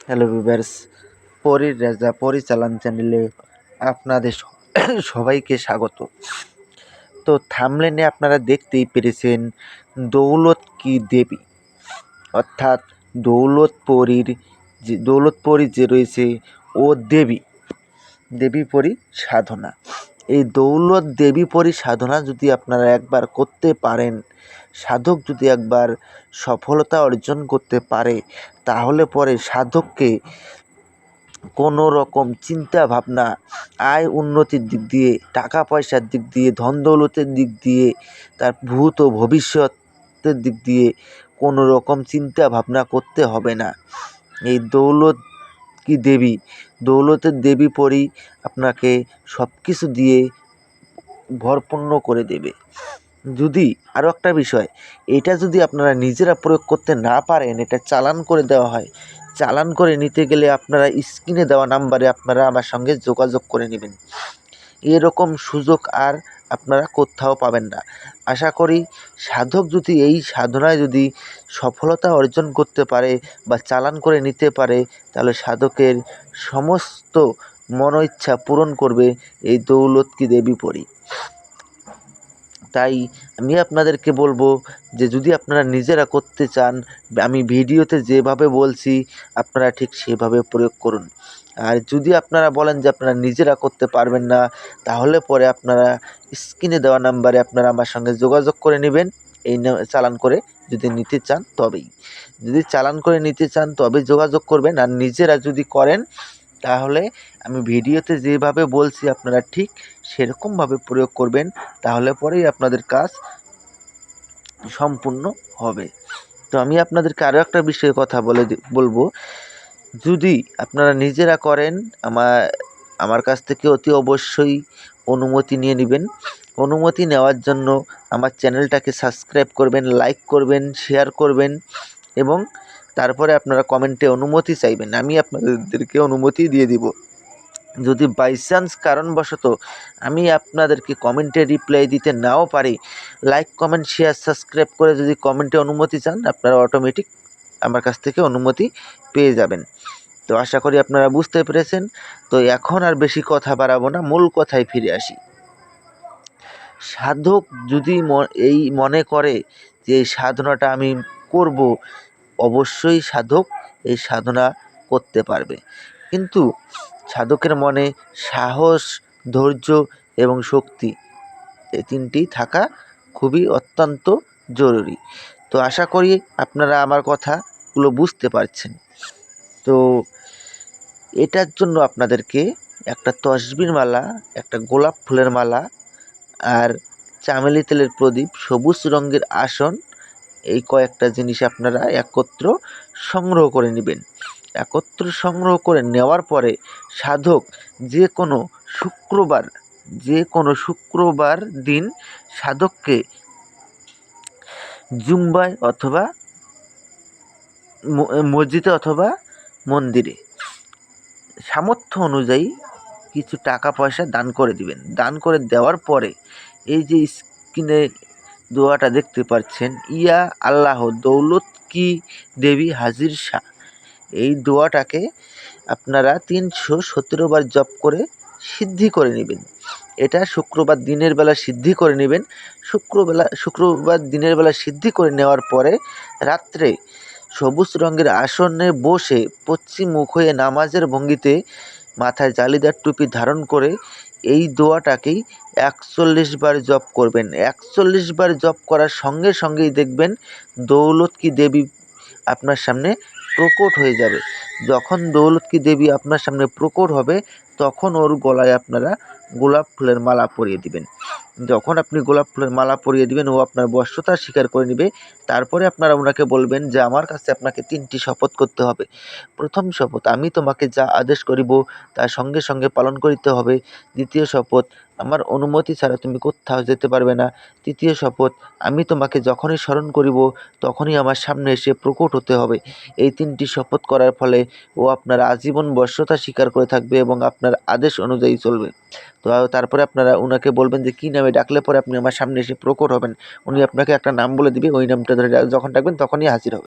Hello viewers, পরীর রাজা পরিচালন চ্যানেলে আপনাদের সবাইকে স্বাগত। তো থাম্বনেলে আপনারা দেখতেই পেরেছেন দৌলত কি দেবী, অর্থাৎ দৌলত পরী যে রয়েছে ও দেবী পরী সাধনা। এই দৌলত দেবী পরী সাধনা যদি আপনারা একবার করতে পারেন, সাধক যদি একবার সফলতা অর্জন করতে পারে, তাহলে পরে সাধককে কোনো রকম চিন্তা ভাবনা, আয় উন্নতির দিক দিয়ে, টাকা পয়সার দিক দিয়ে, ধন দৌলতের দিক দিয়ে, তার ভূত ও ভবিষ্যতের দিক দিয়ে কোনো রকম চিন্তা ভাবনা করতে হবে না। এই দৌলত কি দেবী, দৌলতের দেবী পরী আপনাকে সব কিছু দিয়ে ভরপূর্ণ করে দেবে। যদি আরও একটা বিষয়, এটা যদি আপনারা নিজেরা প্রয়োগ করতে না পারেন, এটা চালান করে দেওয়া হয়। চালান করে নিতে গেলে আপনারা স্ক্রিনে দেওয়া নাম্বারে আপনারা আমার সঙ্গে যোগাযোগ করে নেবেন। এরকম সুযোগ আর আপনারা কোথাও পাবেন না। আশা করি সাধক যদি এই সাধনায় যদি সফলতা অর্জন করতে পারে বা চালান করে নিতে পারে, তাহলে সাধকের সমস্ত মনোইচ্ছা পূরণ করবে এই দৌলত কি দেবী পরী। তাই আমি আপনাদেরকে বলবো যে যদি আপনারা নিজেরা করতে চান, আমি ভিডিওতে যেভাবে বলছি আপনারা ঠিক সেভাবে প্রয়োগ করুন। আর যদি আপনারা বলেন যে আপনারা নিজেরা করতে পারবেন না, তাহলে পরে আপনারা স্ক্রিনে দেওয়া নাম্বারে আপনারা আমার সঙ্গে যোগাযোগ করে নেবেন। এই চালান করে যদি নিতে চান তবেই, যদি চালান করে নিতে চান তবে যোগাযোগ করবেন। আর নিজেরা যদি করেন, তাহলে আমি ভিডিওতে যেভাবে বলছি আপনারা ঠিক সেরকমভাবে প্রয়োগ করবেন, তাহলে পরেই আপনাদের কাজ সম্পূর্ণ হবে। তো আমি আপনাদেরকে আরও একটা বিষয়ে কথা বলবো, যদি আপনারা নিজেরা করেন, আমার কাছ থেকে অতি অবশ্যই অনুমতি নিয়ে নেবেন। অনুমতি নেওয়ার জন্য আমার চ্যানেলটাকে সাবস্ক্রাইব করবেন, লাইক করবেন, শেয়ার করবেন এবং তারপরে আপনারা কমেন্টে অনুমতি চাইবেন। আমি আপনাদেরকে অনুমতি দিয়ে দিব। যদি বাই চান্স কারণবশত আমি আপনাদেরকে কমেন্টে রিপ্লাই দিতে নাও পারি, লাইক কমেন্ট শেয়ার সাবস্ক্রাইব করে যদি কমেন্টে অনুমতি চান, আপনারা অটোমেটিক আমার কাছ থেকে অনুমতি পেয়ে যাবেন। তো আশা করি আপনারা বুঝতে পেরেছেন। তো এখন আর বেশি কথা বাড়াবো না, মূল কথায় ফিরে আসি। সাধক যদি এই মনে করে যে এই সাধনাটা আমি করব, অবশ্যই সাধক এই সাধনা করতে পারবে। কিন্তু সাধকের মনে সাহস, ধৈর্য এবং শক্তি, এই তিনটি থাকা খুবই অত্যন্ত জরুরি। তো আশা করি আপনারা আমার কথাগুলো বুঝতে পারছেন। তো এটার জন্য আপনাদেরকে একটা তসবির মালা, একটা গোলাপ ফুলের মালা আর চামেলি তেলের প্রদীপ, সবুজ রঙের আসন, এই কয়েকটা জিনিস আপনারা একত্র সংগ্রহ করে নেবেন। একত্র সংগ্রহ করে নেওয়ার পরে সাধক যে কোনো শুক্রবার দিন সাধককে জুম্বায় অথবা মসজিদে অথবা মন্দিরে সামর্থ্য অনুযায়ী কিছু টাকা পয়সা দান করে দিবেন। দান করে দেওয়ার পরে এই যে স্ক্রিনে দোয়াটা দেখতে পাচ্ছেন, ইয়া আল্লাহ দৌলত কি দেবী হাজির শাহ, এই দোয়াটাকে আপনারা 317 বার জপ করে সিদ্ধি করে নেবেন। এটা শুক্রবার দিনের বেলা সিদ্ধি করে নেবেন। শুক্রবার দিনের বেলা সিদ্ধি করে নেওয়ার পরে রাত্রে সবুজ রঙের আসনে বসে পশ্চিম মুখ হয়ে নামাজের ভঙ্গিতে মাথায় জালিদার টুপি ধারণ করে এই দোয়াটাকেই 41 বার জপ করবেন। 41 বার জপ করার সঙ্গে সঙ্গেই দেখবেন দৌলত কি দেবী আপনার সামনে প্রকট হয়ে যাবে। যখন দৌলত কি দেবী আপনার সামনে প্রকট হবে, তখন ওর গলায় আপনারা গোলাপ ফুলের মালা পরিয়ে দিবেন। যখন আপনি গোলাপ ফুলের মালা পরিয়ে দিবেন, ও আপনার বশ্যতা স্বীকার করে নেবে। তারপরে আপনারা ওনাকে বলবেন যে আমার কাছে আপনাকে 3টি শপথ করতে হবে। প্রথম শপথ, আমি তোমাকে যা আদেশ করিব তা সঙ্গে সঙ্গে পালন করিতে হবে। দ্বিতীয় শপথ, আমার অনুমতি ছাড়া তুমি কোথাও যেতে পারবে না। তৃতীয় শপথ, আমি তোমাকে যখনই স্মরণ করিব তখনই আমার সামনে এসে প্রকট হতে হবে। এই 3টি শপথ করার ফলে ও আপনার আজীবন বশ্যতা স্বীকার করে থাকবে এবং আপনার আদেশ অনুযায়ী চলবে। তো তারপরে আপনারা ওনাকে বলবেন যে কী নামে ডাকলে পরে আপনি আমার সামনে এসে প্রকট হবেন। উনি আপনাকে একটা নাম বলে দিবে, ওই নামটা ধরে যখন ডাকবেন তখনই হাজির হবে।